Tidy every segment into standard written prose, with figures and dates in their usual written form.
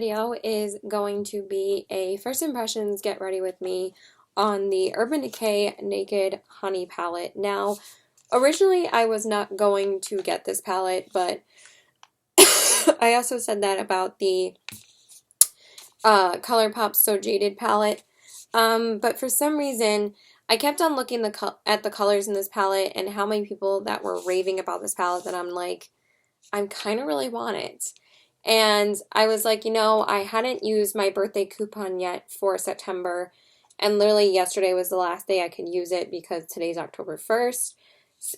video is going to be a first impressions get ready with me on the Urban Decay Naked Honey palette. Now, originally I was not going to get this palette, but I also said that about the ColourPop So Jaded palette. But for some reason, I kept on looking at the colors in this palette and how many people that were raving about this palette that I'm like, I kind of really want it. And I was like, I hadn't used my birthday coupon yet for September. And literally yesterday was the last day I could use it because today's October 1st.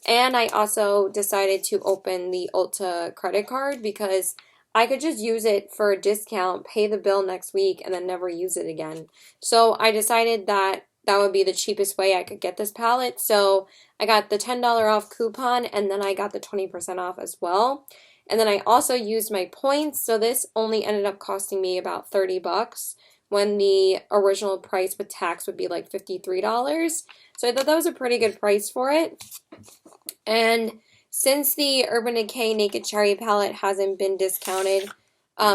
And I also decided to open the Ulta credit card because I could just use it for a discount, pay the bill next week, and then never use it again. So I decided that that would be the cheapest way I could get this palette. So I got the $10 off coupon, and then I got the 20% off as well. And then I also used my points, so this only ended up costing me about 30 bucks when the original price with tax would be like $53. So I thought that was a pretty good price for it. And since the Urban Decay Naked Cherry palette hasn't been discounted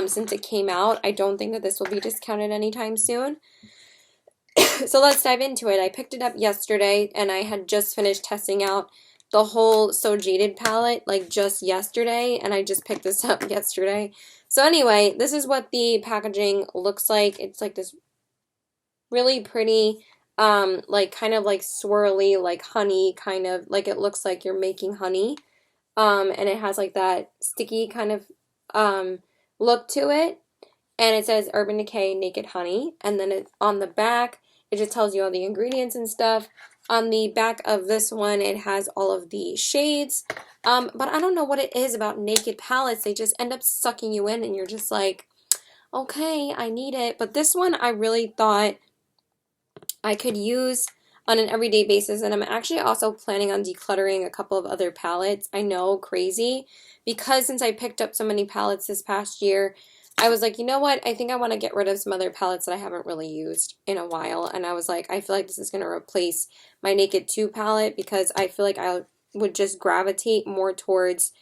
since it came out, I don't think that this will be discounted anytime soon. So let's dive into it. I picked it up yesterday, and I had just finished testing out the whole So Jaded palette like just yesterday, and I just picked this up yesterday. So anyway, this is what the packaging looks like. It's like this really pretty, like kind of like swirly, like honey, kind of like it looks like you're making honey. And it has like that sticky kind of look to it. And it says Urban Decay Naked Honey. And then on the back, it just tells you all the ingredients and stuff. On the back of this one, it has all of the shades. But I don't know what it is about naked palettes. They just end up sucking you in and you're just like, okay, I need it. But this one I really thought I could use on an everyday basis. And I'm actually also planning on decluttering a couple of other palettes. I know, crazy. Because since I picked up so many palettes this past year, I was like, you know what? I think I want to get rid of some other palettes that I haven't really used in a while. And I was like, I feel like this is going to replace my Naked 2 palette because I feel like I would just gravitate more towards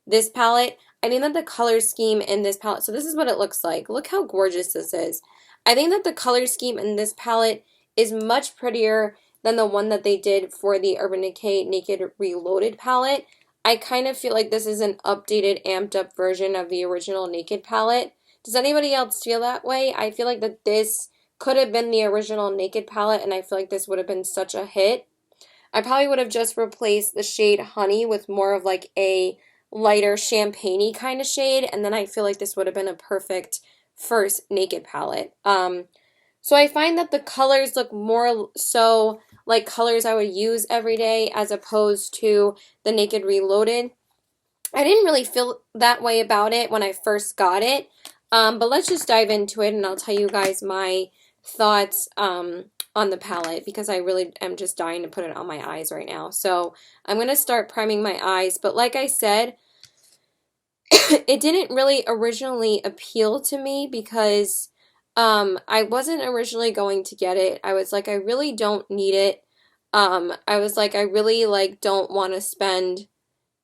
this palette. I think that the color scheme in this palette, so this is what it looks like. Look how gorgeous this is. I think that the color scheme in this palette is much prettier than the one that they did for the Urban Decay Naked Reloaded palette. I kind of feel like this is an updated, amped up version of the original Naked palette. Does anybody else feel that way? I feel like that this could have been the original Naked palette, and I feel like this would have been such a hit. I probably would have just replaced the shade Honey with more of like a lighter champagne-y kind of shade, and then I feel like this would have been a perfect first Naked palette. So I find that the colors look more so like colors I would use every day as opposed to the Naked Reloaded. I didn't really feel that way about it when I first got it. But let's just dive into it and I'll tell you guys my thoughts on the palette because I really am just dying to put it on my eyes right now. So I'm going to start priming my eyes. But like I said, it didn't really originally appeal to me because I wasn't originally going to get it. I was like, I really don't need it. I was like, I really don't want to spend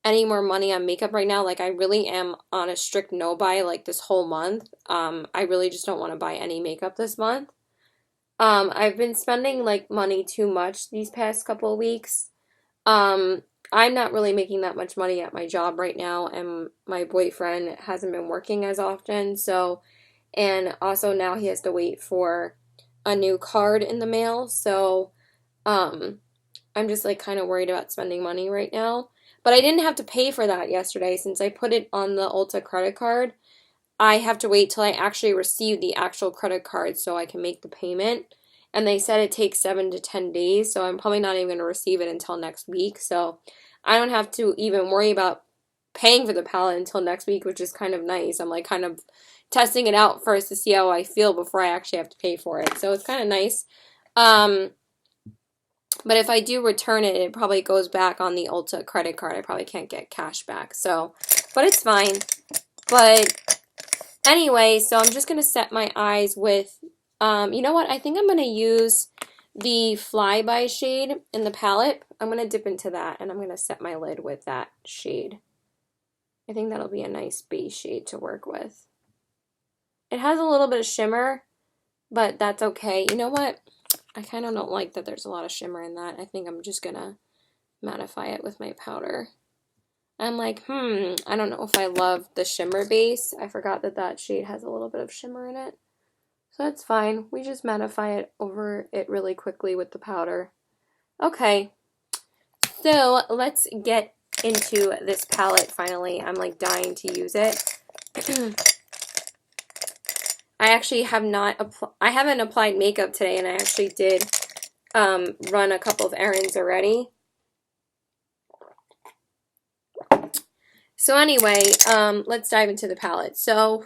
any more money on makeup right now. Like I really am on a strict no buy like this whole month. I really just don't want to buy any makeup this month. I've been spending like money too much these past couple of weeks. I'm not really making that much money at my job right now, and my boyfriend hasn't been working as often, so, and also now he has to wait for a new card in the mail, so I'm just like kind of worried about spending money right now. But I didn't have to pay for that yesterday since I put it on the Ulta credit card. I have to wait till I actually receive the actual credit card so I can make the payment. And they said it takes 7 to 10 days, so I'm probably not even going to receive it until next week. So I don't have to even worry about paying for the palette until next week, which is kind of nice. I'm like kind of testing it out first to see how I feel before I actually have to pay for it. So it's kind of nice. But if I do return it, it probably goes back on the Ulta credit card. I probably can't get cash back. So, but it's fine. But anyway, so I'm just going to set my eyes with, you know what? I think I'm going to use the Flyby shade in the palette. I'm going to dip into that and I'm going to set my lid with that shade. I think that'll be a nice base shade to work with. It has a little bit of shimmer, but that's okay. You know what? I kind of don't like that there's a lot of shimmer in that. I think I'm just gonna mattify it with my powder. I'm like, I don't know if I love the shimmer base. I forgot that that shade has a little bit of shimmer in it. So that's fine. We just mattify it over it really quickly with the powder. Okay, so let's get into this palette finally. I'm like dying to use it. I actually I haven't applied makeup today, and I actually did run a couple of errands already. So anyway, let's dive into the palette. So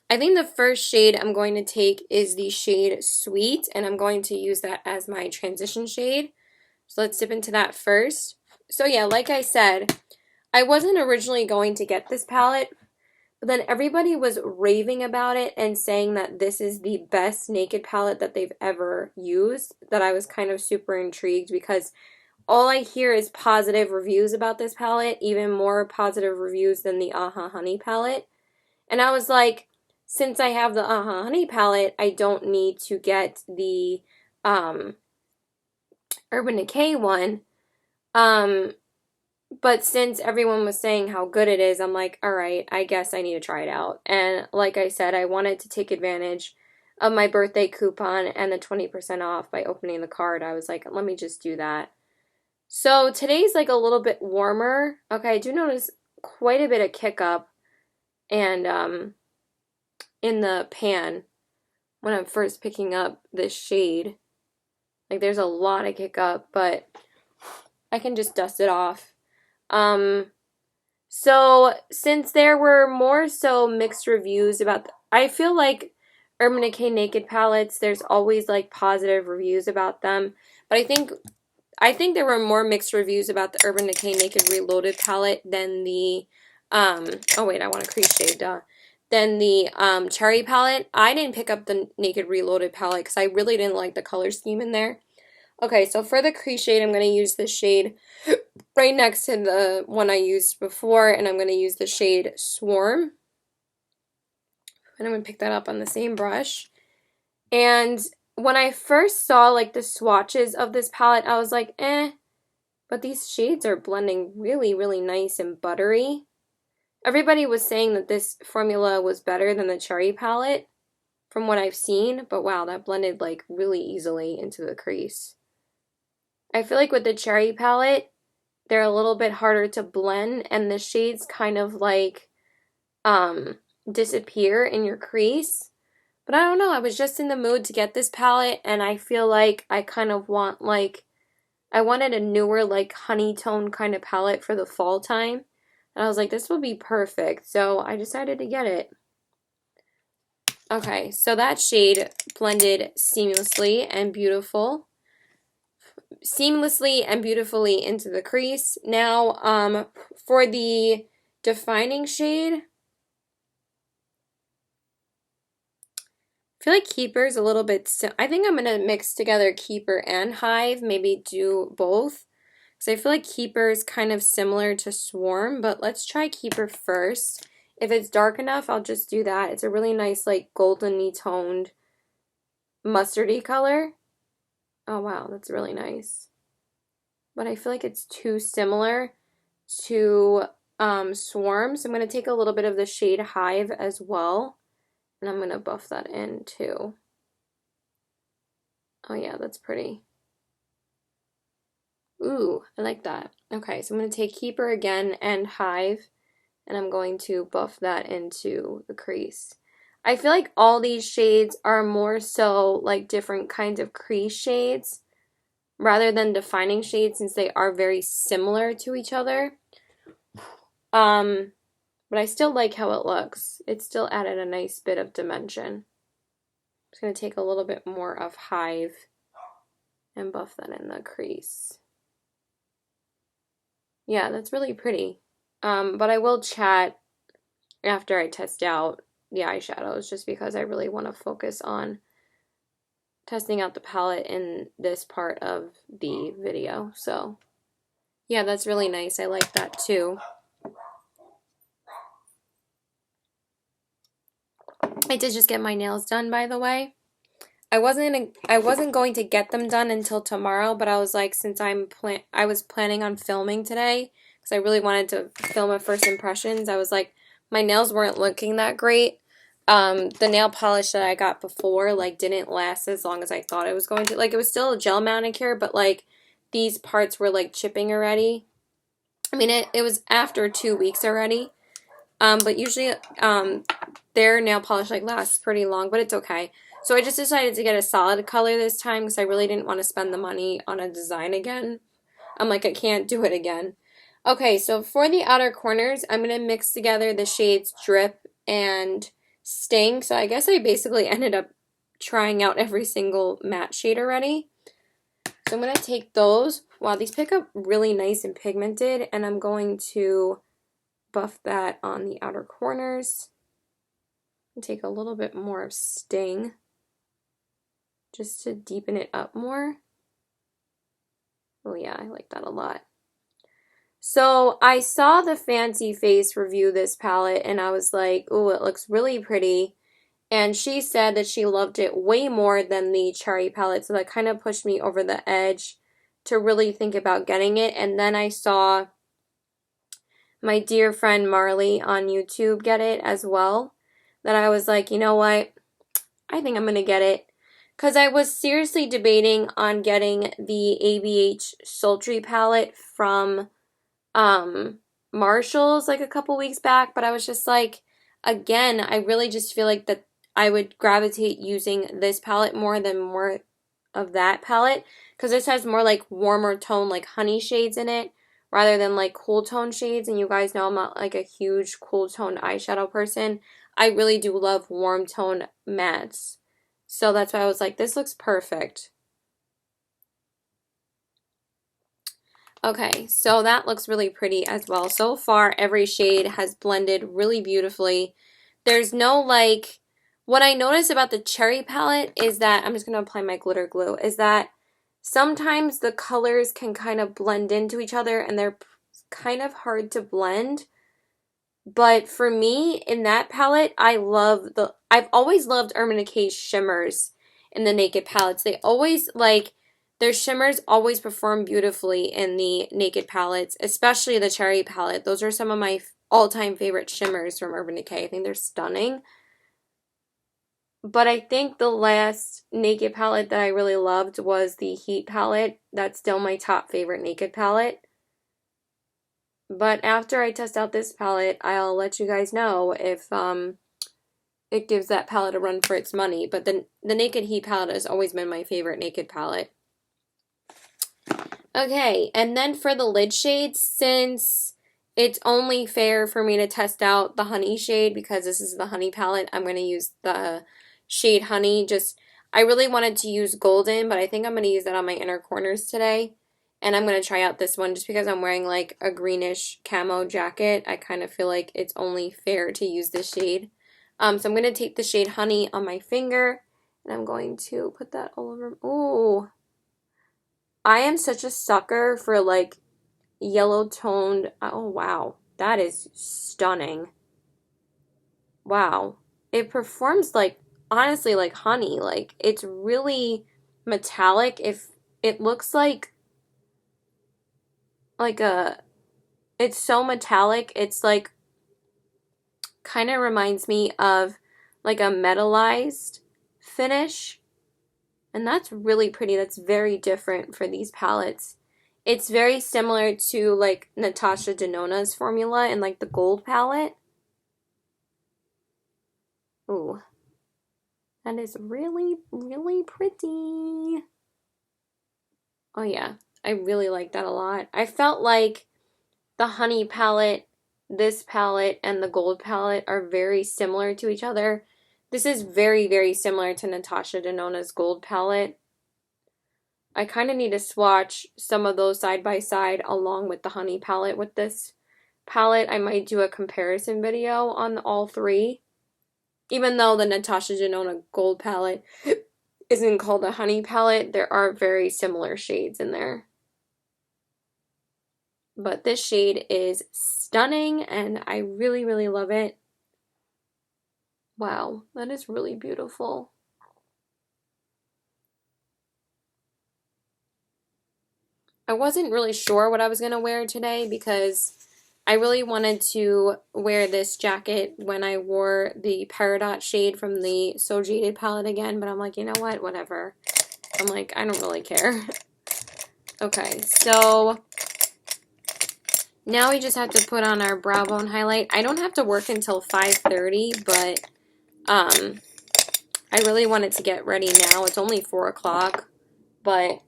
I think the first shade I'm going to take is the shade Sweet, and I'm going to use that as my transition shade. So let's dip into that first. So yeah, like I said, I wasn't originally going to get this palette, but then everybody was raving about it and saying that this is the best naked palette that they've ever used, that I was kind of super intrigued because all I hear is positive reviews about this palette, even more positive reviews than the Honey palette. And I was like, since I have the Honey palette, I don't need to get the Urban Decay one. But since everyone was saying how good it is, I'm like, all right, I guess I need to try it out. And like I said, I wanted to take advantage of my birthday coupon and the 20% off by opening the card. I was like, let me just do that. So today's like a little bit warmer. Okay, I do notice quite a bit of kick up and in the pan when I'm first picking up this shade. Like there's a lot of kick up, but I can just dust it off. So since there were more so mixed reviews about, I feel like Urban Decay Naked palettes, there's always like positive reviews about them, but I think there were more mixed reviews about the Urban Decay Naked Reloaded palette than the, oh wait, I want a crease shade, duh, than the Cherry palette. I didn't pick up the Naked Reloaded palette because I really didn't like the color scheme in there. Okay, so for the crease shade, I'm going to use this shade right next to the one I used before, and I'm going to use the shade Swarm. And I'm going to pick that up on the same brush. And when I first saw like the swatches of this palette, I was like, but these shades are blending really, really nice and buttery. Everybody was saying that this formula was better than the Cherry palette from what I've seen, but wow, that blended like really easily into the crease. I feel like with the Cherry palette, they're a little bit harder to blend, and the shades kind of like disappear in your crease. But I don't know, I was just in the mood to get this palette, and I feel like I kind of want like, I wanted a newer like honey tone kind of palette for the fall time. And I was like, this will be perfect. So I decided to get it. Okay, so that shade blended seamlessly and beautifully into the crease. Now, for the defining shade, I feel like Keeper is a little bit, I think I'm going to mix together Keeper and Hive, maybe do both. Because I feel like Keeper is kind of similar to Swarm, but let's try Keeper first. If it's dark enough, I'll just do that. It's a really nice, like, golden-y toned mustardy color. Oh, wow, that's really nice. But I feel like it's too similar to Swarm, so I'm going to take a little bit of the shade Hive as well. And I'm going to buff that in too. Oh yeah, that's pretty. Ooh, I like that. Okay, so I'm going to take Keeper again and Hive, and I'm going to buff that into the crease. I feel like all these shades are more so like different kinds of crease shades rather than defining shades, since they are very similar to each other. But I still like how it looks. It still added a nice bit of dimension. I'm just going to take a little bit more of Hive and buff that in the crease. Yeah, that's really pretty. But I will chat after I test out the eyeshadows, just because I really want to focus on testing out the palette in this part of the video. So yeah, that's really nice. I like that too. I did just get my nails done, by the way. I wasn't going to get them done until tomorrow, but I was like, since I was planning on filming today because I really wanted to film a first impressions. I was like, my nails weren't looking that great. The nail polish that I got before like didn't last as long as I thought it was going to. Like it was still a gel manicure, but like these parts were like chipping already. I mean, it was after 2 weeks already. But usually their nail polish like lasts pretty long, but it's okay. So I just decided to get a solid color this time because I really didn't want to spend the money on a design again. I'm like, I can't do it again. Okay, so for the outer corners, I'm going to mix together the shades Drip and Sting. So I guess I basically ended up trying out every single matte shade already. So I'm going to take those. Wow, these pick up really nice and pigmented, and I'm going to buff that on the outer corners. And take a little bit more of Sting just to deepen it up more. Oh yeah, I like that a lot. So I saw the Fancy Face review this palette and I was like, oh, it looks really pretty. And she said that she loved it way more than the Cherry palette, so that kind of pushed me over the edge to really think about getting it. And then I saw my dear friend Marley on YouTube get it as well, that I was like, you know what, I think I'm going to get it. Because I was seriously debating on getting the ABH Sultry palette from Marshall's like a couple weeks back, but I was just like, again, I really just feel like that I would gravitate using this palette more than more of that palette, because this has more like warmer tone, like honey shades in it, rather than like cool tone shades. And you guys know I'm not like a huge cool tone eyeshadow person. I really do love warm tone mattes. So that's why I was like, this looks perfect. Okay, so that looks really pretty as well. So far, every shade has blended really beautifully. There's no like, what I noticed about the Cherry palette is that, I'm just going to apply my glitter glue, is that sometimes the colors can kind of blend into each other and they're kind of hard to blend. But for me, in that palette, I've always loved Urban Decay's shimmers in the Naked palettes. They always, like, their shimmers always perform beautifully in the Naked palettes, especially the Cherry palette. Those are some of my all-time favorite shimmers from Urban Decay. I think they're stunning. But I think the last Naked palette that I really loved was the Heat palette. That's still my top favorite Naked palette. But after I test out this palette, I'll let you guys know if it gives that palette a run for its money. But the Naked Heat palette has always been my favorite Naked palette. Okay, and then for the lid shades, since it's only fair for me to test out the Honey shade because this is the Honey palette, I'm going to use the shade Honey. I really wanted to use Golden, but I think I'm going to use that on my inner corners today. And I'm going to try out this one just because I'm wearing like a greenish camo jacket. I kind of feel like it's only fair to use this shade. So I'm going to take the shade Honey on my finger and I'm going to put that all over. Ooh. I am such a sucker for like yellow toned. Oh, wow. That is stunning. Wow. It performs like, honestly, like honey. Like, it's really metallic. If it looks like it's so metallic, it's like, kind of reminds me of like a metallized finish. And that's really pretty. That's very different for these palettes. It's very similar to like Natasha Denona's formula in like the gold palette. Ooh. That is really, really pretty. Oh yeah. I really like that a lot. I felt like the Honey palette, this palette, and the gold palette are very similar to each other. This is very, very similar to Natasha Denona's gold palette. I kind of need to swatch some of those side by side along with the Honey palette with this palette. I might do a comparison video on all three. Even though the Natasha Denona gold palette isn't called a Honey palette, there are very similar shades in there. But this shade is stunning and I really, really love it. Wow, that is really beautiful. I wasn't really sure what I was going to wear today because I really wanted to wear this jacket when I wore the Peridot shade from the So Jaded palette again, but I'm like, you know what, whatever. I'm like, I don't really care. Okay, so now we just have to put on our brow bone highlight. I don't have to work until 5:30, but I really wanted to get ready now. It's only 4 o'clock, but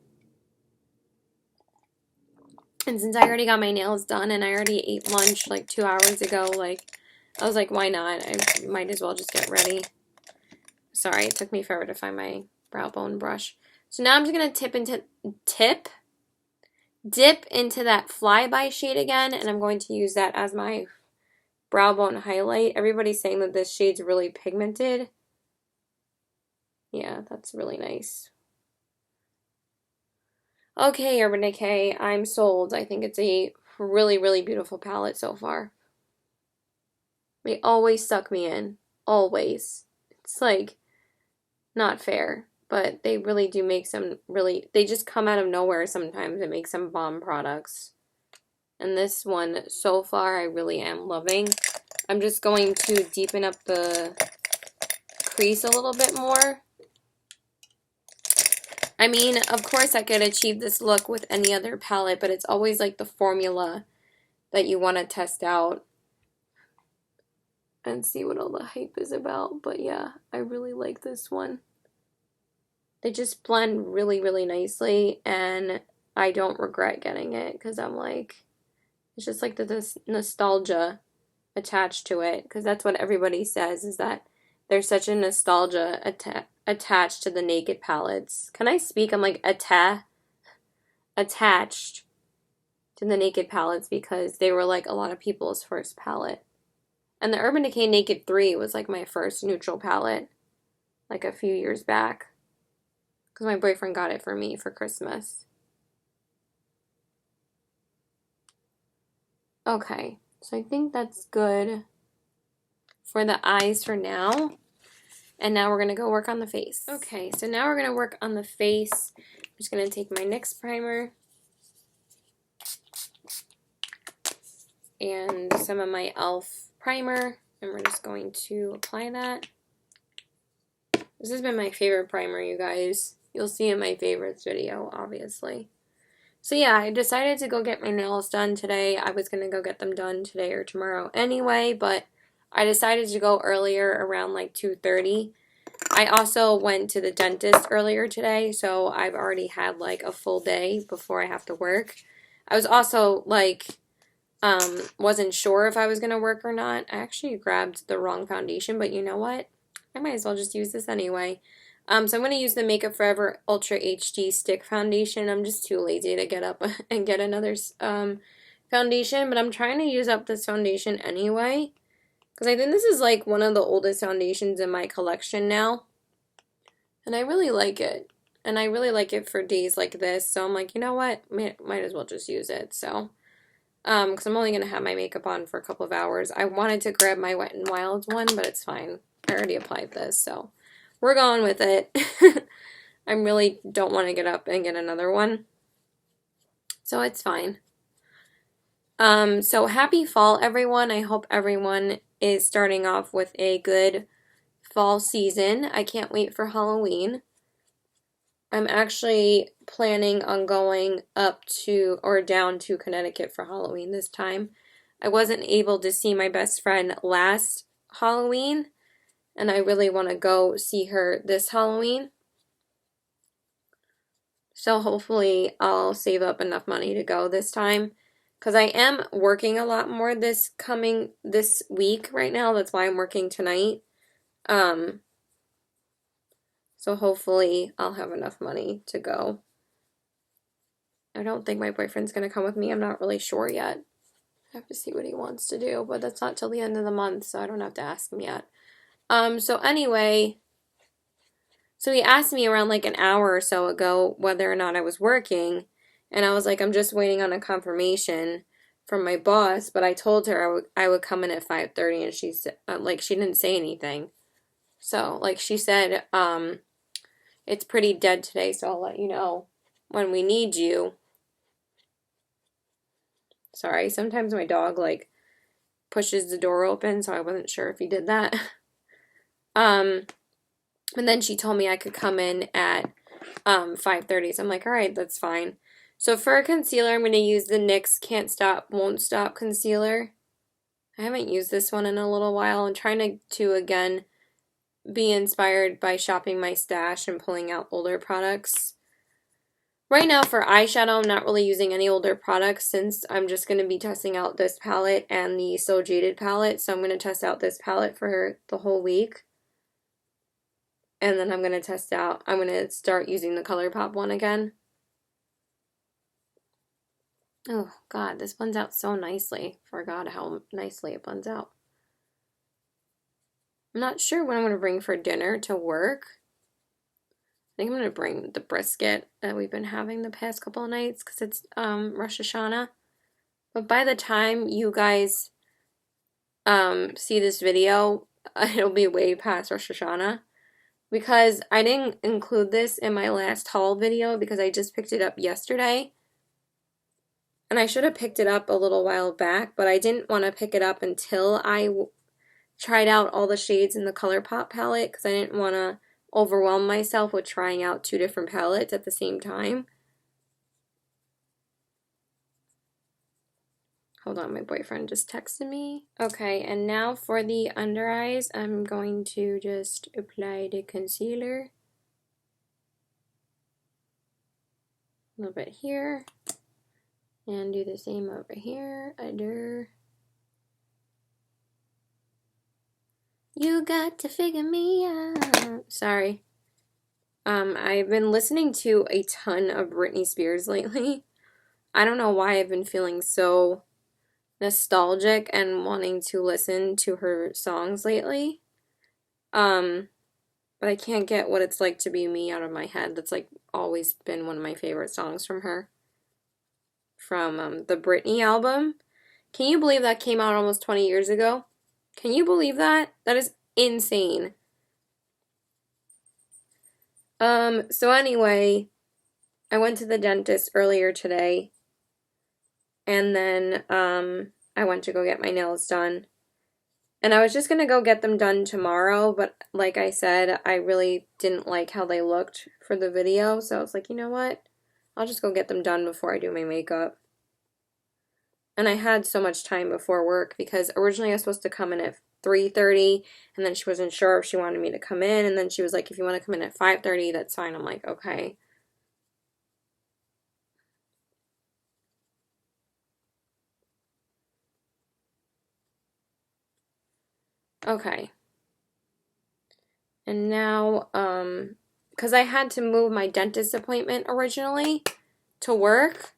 and since I already got my nails done and I already ate lunch like 2 hours ago, like, I was like, why not? I might as well just get ready. Sorry, it took me forever to find my brow bone brush. So now I'm just going to dip into that Flyby shade again, and I'm going to use that as my brow bone highlight. Everybody's saying that this shade's really pigmented. Yeah, that's really nice. Okay, Urban Decay, I'm sold. I think it's a really, really beautiful palette so far. They always suck me in. Always. It's like not fair, but they really do make some really, they just come out of nowhere sometimes and make some bomb products. And this one, so far, I really am loving. I'm just going to deepen up the crease a little bit more. I mean, of course I could achieve this look with any other palette, but it's always like the formula that you want to test out and see what all the hype is about. But yeah, I really like this one. They just blend really, really nicely, and I don't regret getting it because I'm like, it's just like this nostalgia attached to it, because that's what everybody says, is that there's such a nostalgia attached to the Naked palettes. Can I speak? I'm like attached to the Naked palettes because they were like a lot of people's first palette. And the Urban Decay Naked 3 was like my first neutral palette, like a few years back, because my boyfriend got it for me for Christmas. Okay, so I think that's good for the eyes for now. And now we're going to go work on the face. Okay, so now we're going to work on the face. I'm just going to take my NYX primer and some of my e.l.f. primer, and we're just going to apply that. This has been my favorite primer, you guys. You'll see in my favorites video, obviously. So yeah, I decided to go get my nails done today. I was going to go get them done today or tomorrow anyway, but I decided to go earlier, around like 2:30. I also went to the dentist earlier today, so I've already had like a full day before I have to work. I was also like, wasn't sure if I was going to work or not. I actually grabbed the wrong foundation, but you know what? I might as well just use this anyway. So I'm going to use the Makeup Forever Ultra HD Stick Foundation. I'm just too lazy to get up and get another foundation, but I'm trying to use up this foundation anyway, because I think this is like one of the oldest foundations in my collection now, and I really like it. And I really like it for days like this, so I'm like, you know what? Might as well just use it, so. Because I'm only going to have my makeup on for a couple of hours. I wanted to grab my Wet n Wild one, but it's fine. I already applied this, so we're going with it. I really don't want to get up and get another one, so it's fine. So happy fall, everyone. I hope everyone is starting off with a good fall season. I can't wait for Halloween. I'm actually planning on going up to or down to Connecticut for Halloween this time. I wasn't able to see my best friend last Halloween, and I really want to go see her this Halloween. So hopefully I'll save up enough money to go this time, because I am working a lot more this week right now. That's why I'm working tonight. So hopefully I'll have enough money to go. I don't think my boyfriend's going to come with me. I'm not really sure yet. I have to see what he wants to do, but that's not till the end of the month, so I don't have to ask him yet. So anyway, so he asked me around like an hour or so ago whether or not I was working, and I was like, I'm just waiting on a confirmation from my boss, but I told her I would come in at 5:30, and she said, like, she didn't say anything. So, like she said, it's pretty dead today, so I'll let you know when we need you. Sorry, sometimes my dog, like, pushes the door open, so I wasn't sure if he did that. And then she told me I could come in at 5:30, so I'm like, all right, that's fine. So for a concealer, I'm going to use the NYX Can't Stop, Won't Stop concealer. I haven't used this one in a little while. I'm trying to again, be inspired by shopping my stash and pulling out older products. Right now for eyeshadow, I'm not really using any older products since I'm just going to be testing out this palette and the So Jaded palette. So I'm going to test out this palette for the whole week. And then I'm going to start using the ColourPop one again. Oh God, this blends out so nicely. Forgot how nicely it blends out. I'm not sure what I'm going to bring for dinner to work. I think I'm going to bring the brisket that we've been having the past couple of nights because it's Rosh Hashanah. But by the time you guys see this video, it'll be way past Rosh Hashanah. Because I didn't include this in my last haul video because I just picked it up yesterday. And I should have picked it up a little while back, but I didn't want to pick it up until I tried out all the shades in the ColourPop palette because I didn't want to overwhelm myself with trying out 2 different palettes at the same time. Hold on, my boyfriend just texted me. Okay, and now for the under eyes, I'm going to just apply the concealer. A little bit here. And do the same over here. Under. You got to figure me out. Sorry. I've been listening to a ton of Britney Spears lately. I don't know why I've been feeling so nostalgic and wanting to listen to her songs lately. But I can't get What It's Like to Be Me out of my head. That's like always been one of my favorite songs from her. From the Britney album. Can you believe that came out almost 20 years ago? Can you believe that? That is insane. So anyway, I went to the dentist earlier today, and then I went to go get my nails done. And I was just gonna go get them done tomorrow, but like I said, I really didn't like how they looked for the video, so I was like, you know what? I'll just go get them done before I do my makeup. And I had so much time before work because originally I was supposed to come in at 3:30, and then she wasn't sure if she wanted me to come in, and then she was like, if you want to come in at 5:30, that's fine. I'm like, okay. Okay. And now, because I had to move my dentist appointment originally to work,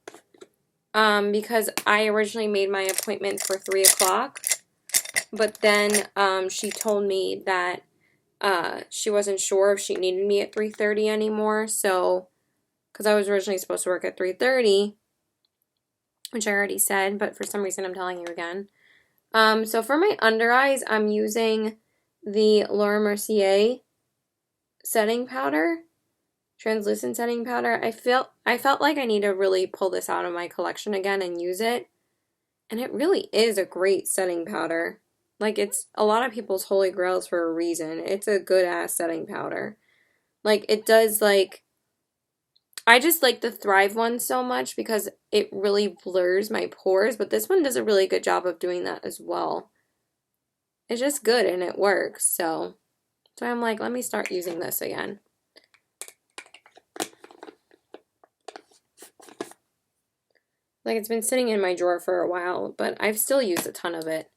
because I originally made my appointment for 3 o'clock, but then she told me that she wasn't sure if she needed me at 3:30 anymore, so, because I was originally supposed to work at 3:30, which I already said, but for some reason I'm telling you again. So for my under eyes, I'm using the Laura Mercier setting powder, translucent setting powder. I felt like I need to really pull this out of my collection again and use it. And it really is a great setting powder. Like, it's a lot of people's holy grails for a reason. It's a good ass setting powder. Like, it does, like, I just like the Thrive one so much because it really blurs my pores, but this one does a really good job of doing that as well. It's just good and it works, so I'm like, let me start using this again. Like, it's been sitting in my drawer for a while, but I've still used a ton of it.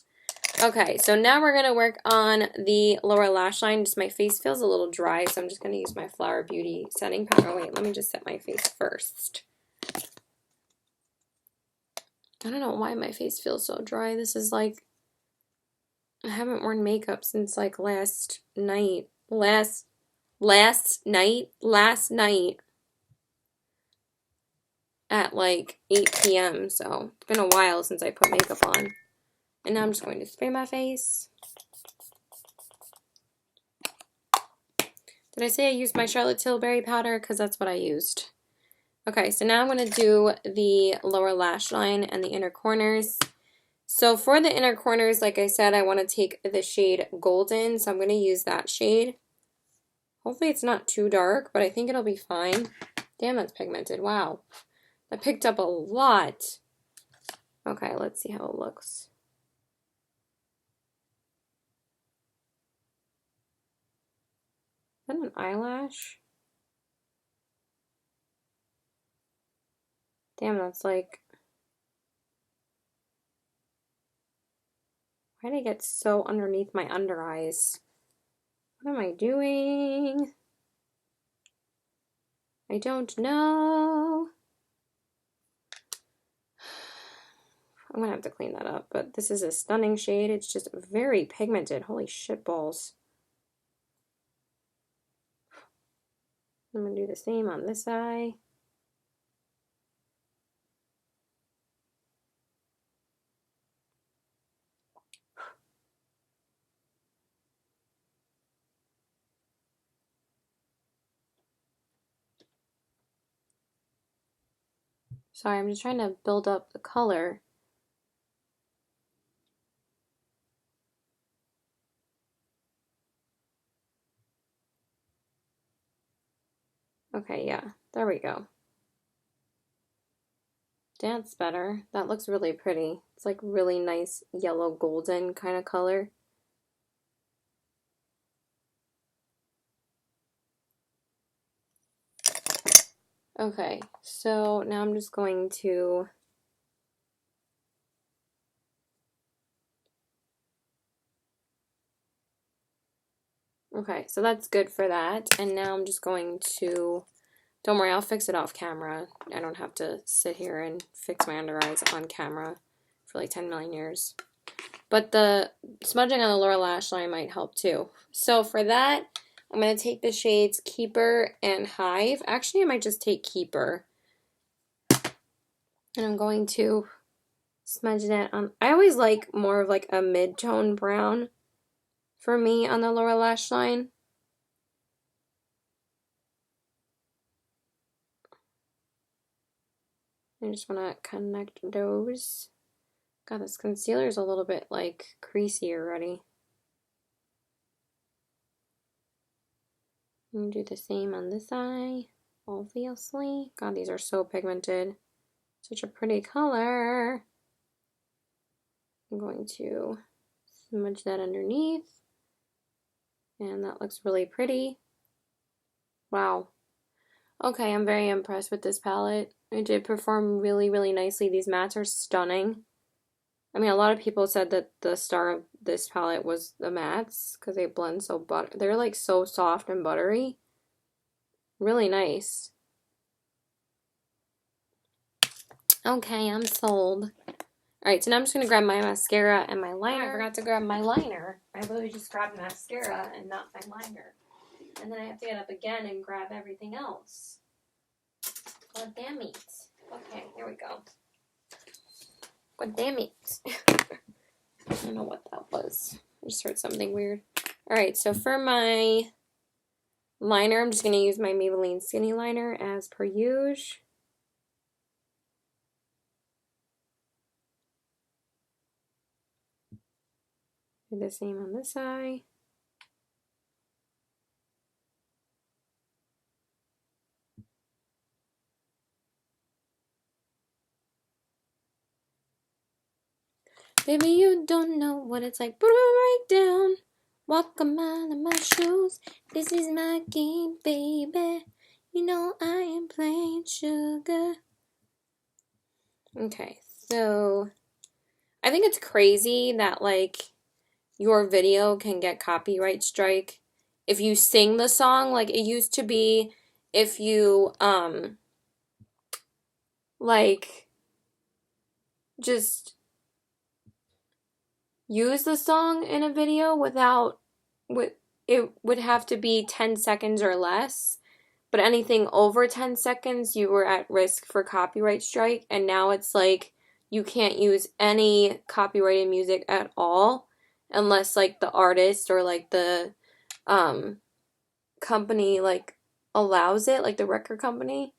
Okay, so now we're going to work on the lower lash line. Just my face feels a little dry, so I'm just going to use my Flower Beauty setting powder. Wait, let me just set my face first. I don't know why my face feels so dry. This is like, I haven't worn makeup since like last night at like 8 p.m. So it's been a while since I put makeup on. And now I'm just going to spray my face. Did I say I used my Charlotte Tilbury powder? Because that's what I used. Okay, so now I'm going to do the lower lash line and the inner corners. So for the inner corners, like I said, I want to take the shade Golden, so I'm going to use that shade. Hopefully it's not too dark, but I think it'll be fine. Damn, that's pigmented. Wow. That picked up a lot. Okay, let's see how it looks. Is that an eyelash? Damn, that's like... Why did I get so underneath my under eyes? What am I doing? I don't know. I'm gonna have to clean that up, but this is a stunning shade. It's just very pigmented. Holy shit balls. I'm gonna do the same on this eye. Sorry, I'm just trying to build up the color. Okay, yeah, there we go. That's better. That looks really pretty. It's like really nice yellow golden kind of color. Okay, so now I'm just going to okay, so that's good for that. And now I'm just going to, don't worry, I'll fix it off camera. I don't have to sit here and fix my under eyes on camera for like 10 million years. But the smudging on the lower lash line might help too. So for that, I'm going to take the shades Keeper and Hive. Actually, I might just take Keeper. And I'm going to smudge that on. I always like more of like a mid-tone brown for me on the lower lash line. I just want to connect those. God, this concealer is a little bit like creasy already. I'm going to do the same on this eye, obviously. God, these are so pigmented. Such a pretty color. I'm going to smudge that underneath. And that looks really pretty. Wow. Okay, I'm very impressed with this palette. It did perform really, really nicely. These mattes are stunning. I mean, a lot of people said that the star of this palette was the mattes because they blend so they're like so soft and buttery. Really nice. Okay, I'm sold. Alright, so now I'm just going to grab my mascara and my liner. I forgot to grab my liner. I literally just grabbed mascara and not my liner. And then I have to get up again and grab everything else. God damn it. Okay, here we go. God damn it. I don't know what that was. I just heard something weird. Alright, so for my liner, I'm just going to use my Maybelline Skinny Liner as per usual. Do the same on this eye. Baby, you don't know what it's like. Put it right down. Walk a mile in my shoes. This is my game, baby. You know I am playing sugar. Okay, so I think it's crazy that like your video can get copyright strike if you sing the song. Like it used to be if you like just use the song in a video without it would have to be 10 seconds or less, but anything over 10 seconds you were at risk for copyright strike, and now it's like you can't use any copyrighted music at all unless like the artist or like the company, like, allows it, like the record company.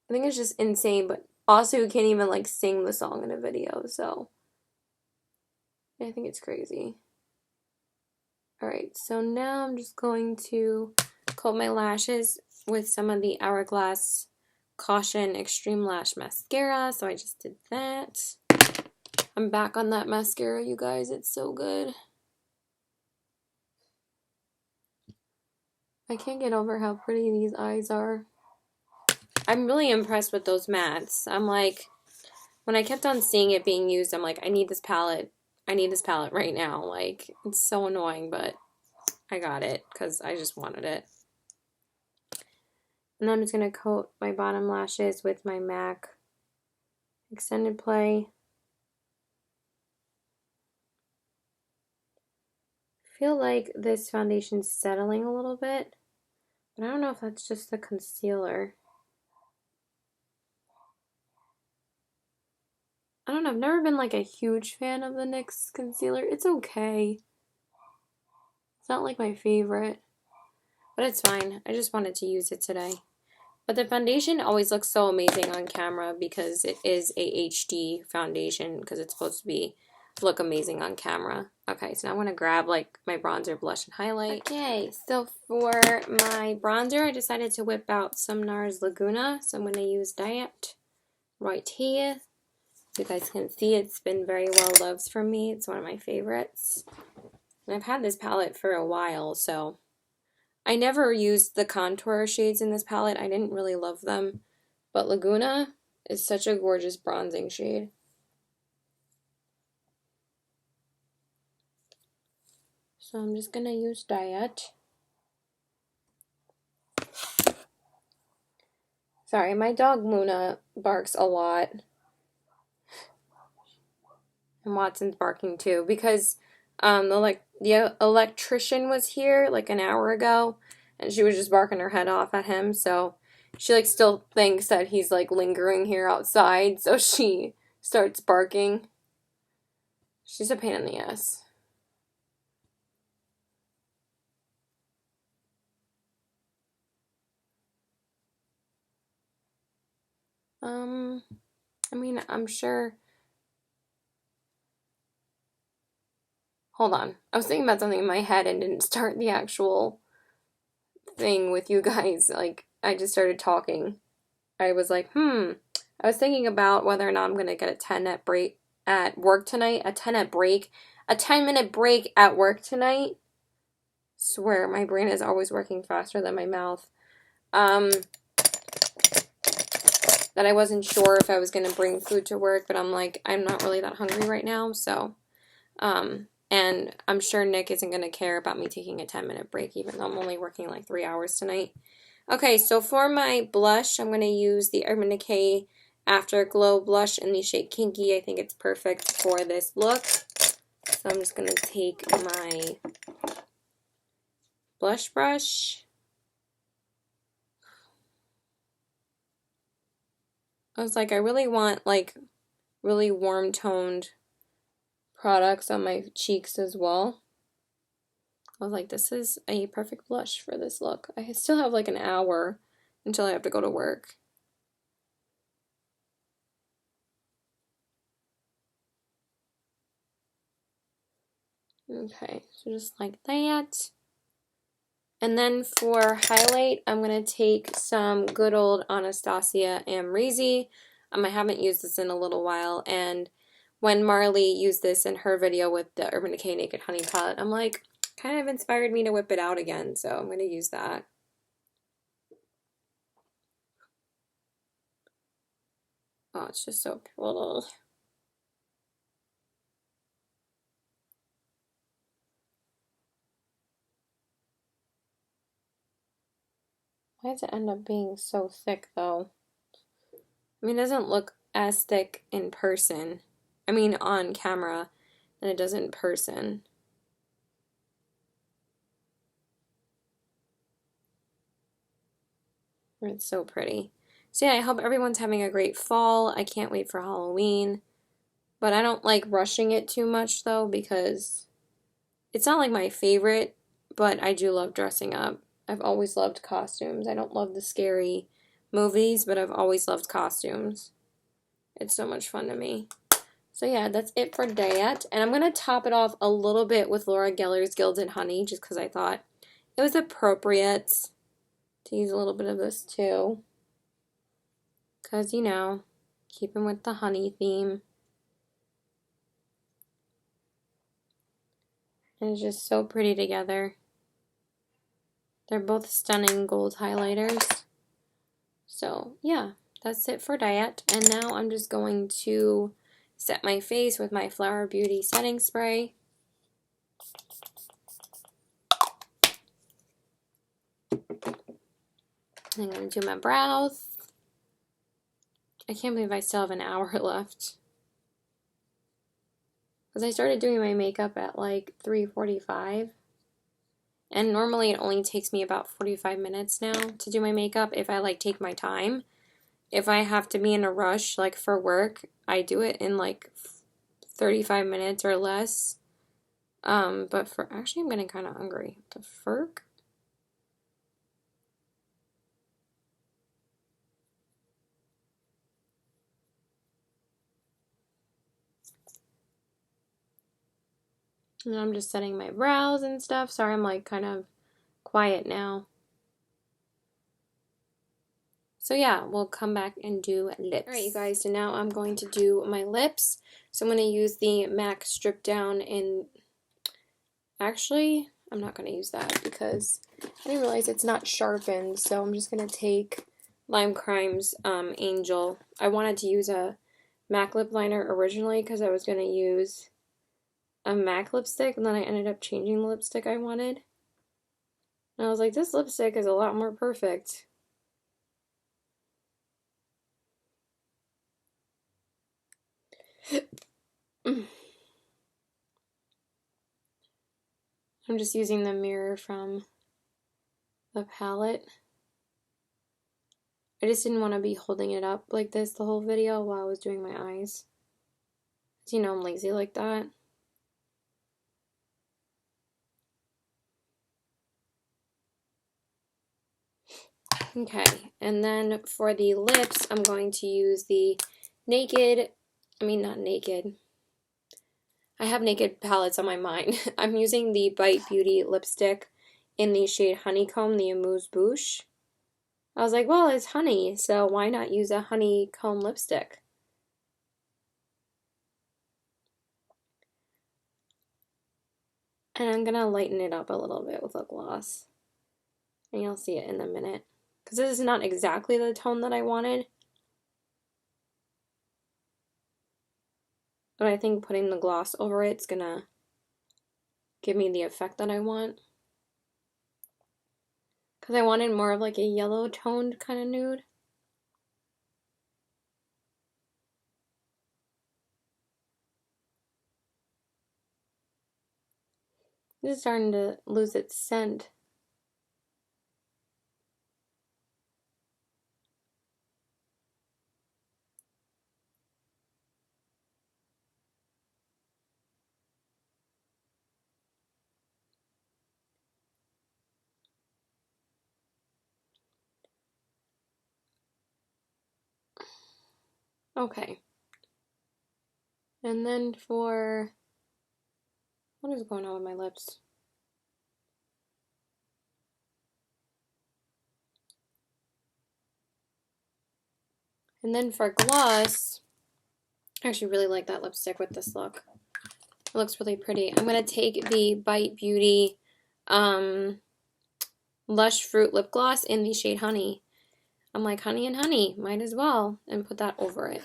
I think it's just insane, but also you can't even, like, sing the song in a video, so I think it's crazy. Alright, so now I'm just going to coat my lashes with some of the Hourglass Caution Extreme Lash Mascara, so I just did that. I'm back on that mascara, you guys. It's so good. I can't get over how pretty these eyes are. I'm really impressed with those mattes. I'm like, when I kept on seeing it being used, I'm like, I need this palette. I need this palette right now. Like, it's so annoying, but I got it because I just wanted it. And I'm just going to coat my bottom lashes with my MAC Extended Play. I feel like this foundation's settling a little bit, but I don't know if that's just the concealer. I don't know, I've never been like a huge fan of the NYX concealer. It's okay. It's not like my favorite, but it's fine. I just wanted to use it today. But the foundation always looks so amazing on camera because it is a HD foundation because it's supposed to look amazing on camera. Okay, so now I'm going to grab like my bronzer, blush, and highlight. Okay, so for my bronzer, I decided to whip out some NARS Laguna. So I'm going to use that right here. You guys can see it's been very well loved from me. It's one of my favorites. And I've had this palette for a while, so I never used the contour shades in this palette. I didn't really love them. But Laguna is such a gorgeous bronzing shade. So I'm just going to use that. Sorry, my dog Luna barks a lot. And Watson's barking too because the electrician was here like an hour ago and she was just barking her head off at him, so she like still thinks that he's like lingering here outside, so she starts barking. She's a pain in the ass. I mean, I'm sure. Hold on. I was thinking about something in my head and didn't start the actual thing with you guys. Like, I just started talking. I was like, I was thinking about whether or not I'm going to get a 10-minute break at work tonight. A 10-minute break at work tonight. Swear, my brain is always working faster than my mouth. That I wasn't sure if I was going to bring food to work, but I'm like, I'm not really that hungry right now, so, and I'm sure Nick isn't going to care about me taking a 10-minute break, even though I'm only working like 3 hours tonight. Okay, so for my blush, I'm going to use the Urban Decay Afterglow blush in the shade Kinky. I think it's perfect for this look. So I'm just going to take my blush brush. I was like, I really want like really warm toned products on my cheeks as well. I was like, this is a perfect blush for this look. I still have like an hour until I have to go to work. Okay, so just like that. And then for highlight, I'm going to take some good old Anastasia Amrezy. I haven't used this in a little while, and when Marley used this in her video with the Urban Decay Naked Honey palette, I'm like, kind of inspired me to whip it out again, so I'm going to use that. Oh, it's just so little. Why does it end up being so thick, though? I mean, it doesn't look as thick in person. I mean, on camera than it does in person. It's so pretty. So yeah, I hope everyone's having a great fall. I can't wait for Halloween. But I don't like rushing it too much, though, because it's not like my favorite, but I do love dressing up. I've always loved costumes. I don't love the scary movies, but I've always loved costumes. It's so much fun to me. So yeah, that's it for that. And I'm going to top it off a little bit with Laura Geller's Gilded Honey, just because I thought it was appropriate to use a little bit of this too. Because, you know, keeping with the honey theme. And it's just so pretty together. They're both stunning gold highlighters. So, yeah, that's it for that. And now I'm just going to set my face with my Flower Beauty setting spray. I'm going to do my brows. I can't believe I still have an hour left. Because I started doing my makeup at like 3:45. And normally it only takes me about 45 minutes now to do my makeup if I like take my time. If I have to be in a rush like for work, I do it in like 35 minutes or less. But for actually I'm getting kind of hungry. The FERC? And I'm just setting my brows and stuff. Sorry, I'm like kind of quiet now. So yeah, we'll come back and do lips. Alright you guys, so now I'm going to do my lips. So I'm going to use the MAC Strip Down in... Actually, I'm not going to use that because I didn't realize it's not sharpened. So I'm just going to take Lime Crime's Angel. I wanted to use a MAC lip liner originally because I was going to use a MAC lipstick, and then I ended up changing the lipstick I wanted. And I was like, this lipstick is a lot more perfect. I'm just using the mirror from the palette. I just didn't want to be holding it up like this the whole video while I was doing my eyes. You know I'm lazy like that. Okay, and then for the lips, I'm going to use the not Naked. I have Naked palettes on my mind. I'm using the Bite Beauty lipstick in the shade Honeycomb, the Amuse Bouche. I was like, well, it's honey, so why not use a honeycomb lipstick? And I'm going to lighten it up a little bit with a gloss. And you'll see it in a minute. Because this is not exactly the tone that I wanted. But I think putting the gloss over it's going to give me the effect that I want. Because I wanted more of like a yellow toned kind of nude. This is starting to lose its scent. Okay. And then for... what is going on with my lips? And then for gloss, I actually really like that lipstick with this look. It looks really pretty. I'm going to take the Bite Beauty Lush Fruit Lip Gloss in the shade Honey. I'm like, honey and honey, might as well, and put that over it.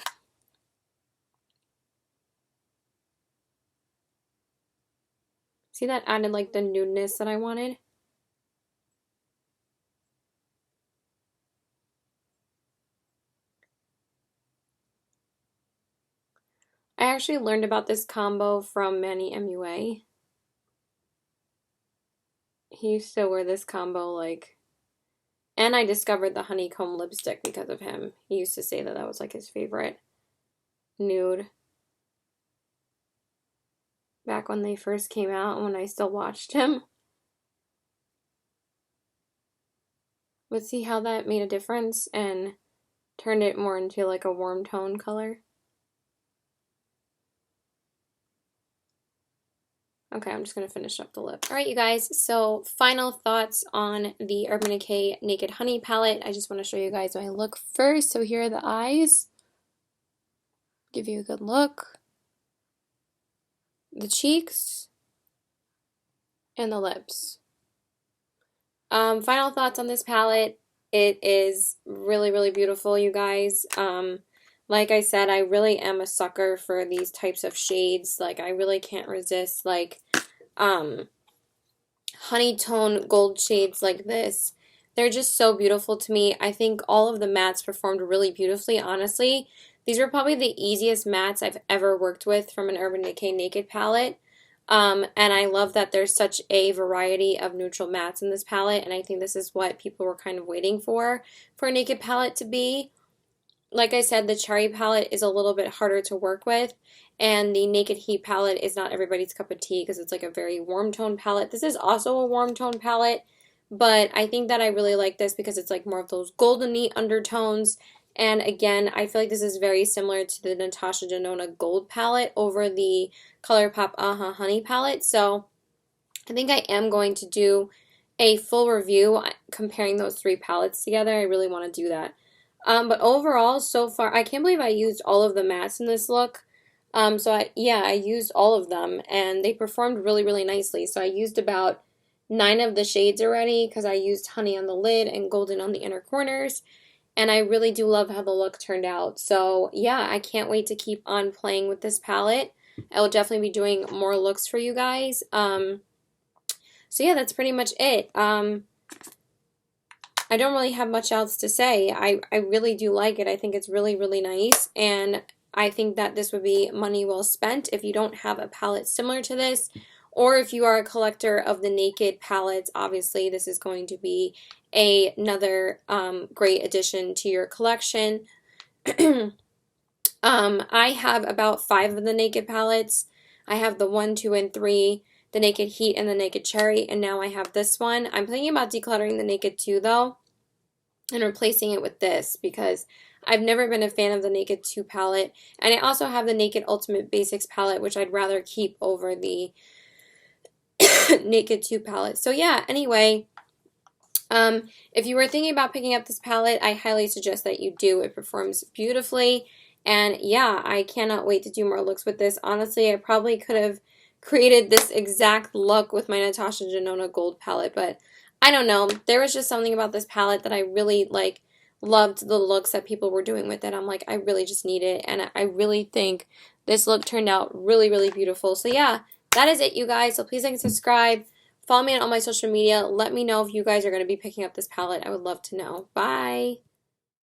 See, that added like the nudeness that I wanted? I actually learned about this combo from Manny MUA. He used to wear this combo like... And I discovered the honeycomb lipstick because of him. He used to say that that was like his favorite nude. Back when they first came out and when I still watched him. But see how that made a difference and turned it more into like a warm tone color? Okay, I'm just going to finish up the lip. All right, you guys, so final thoughts on the Urban Decay Naked Honey palette. I just want to show you guys my look first. So here are the eyes. Give you a good look. The cheeks. And the lips. Final thoughts on this palette. It is really, really beautiful, you guys. Like I said, I really am a sucker for these types of shades. Like, I really can't resist, like, honey tone gold shades like this. They're just so beautiful to me. I think all of the mattes performed really beautifully, honestly. These were probably the easiest mattes I've ever worked with from an Urban Decay Naked palette. And I love that there's such a variety of neutral mattes in this palette, and I think this is what people were kind of waiting for a Naked palette to be. Like I said, the Cherry palette is a little bit harder to work with, and the Naked Heat palette is not everybody's cup of tea because it's like a very warm tone palette. This is also a warm tone palette, but I think that I really like this because it's like more of those goldeny undertones. And again, I feel like this is very similar to the Natasha Denona Gold palette over the ColourPop Honey palette. So I think I am going to do a full review comparing those three palettes together. I really want to do that. But overall, so far, I can't believe I used all of the mattes in this look. I used all of them, and they performed really, really nicely. So I used about 9 of the shades already because I used honey on the lid and golden on the inner corners. And I really do love how the look turned out. So yeah, I can't wait to keep on playing with this palette. I will definitely be doing more looks for you guys. So yeah, that's pretty much it. I don't really have much else to say. I really do like it. I think it's really, really nice. And I think that this would be money well spent if you don't have a palette similar to this. Or if you are a collector of the Naked palettes, obviously this is going to be another great addition to your collection. I have about 5 of the Naked palettes. I have the 1, 2, and 3, the Naked Heat and the Naked Cherry, and now I have this one. I'm thinking about decluttering the Naked 2 though, and replacing it with this because I've never been a fan of the Naked 2 palette. And I also have the Naked Ultimate Basics palette, which I'd rather keep over the Naked 2 palette. So yeah, anyway, if you were thinking about picking up this palette, I highly suggest that you do. It performs beautifully. And yeah, I cannot wait to do more looks with this. Honestly, I probably could have created this exact look with my Natasha Denona Gold palette, but I don't know. There was just something about this palette that I really loved the looks that people were doing with it. I'm like, I really just need it, and I really think this look turned out really, really beautiful. So yeah, that is it, you guys. So please like and subscribe. Follow me on all my social media. Let me know if you guys are going to be picking up this palette. I would love to know. Bye!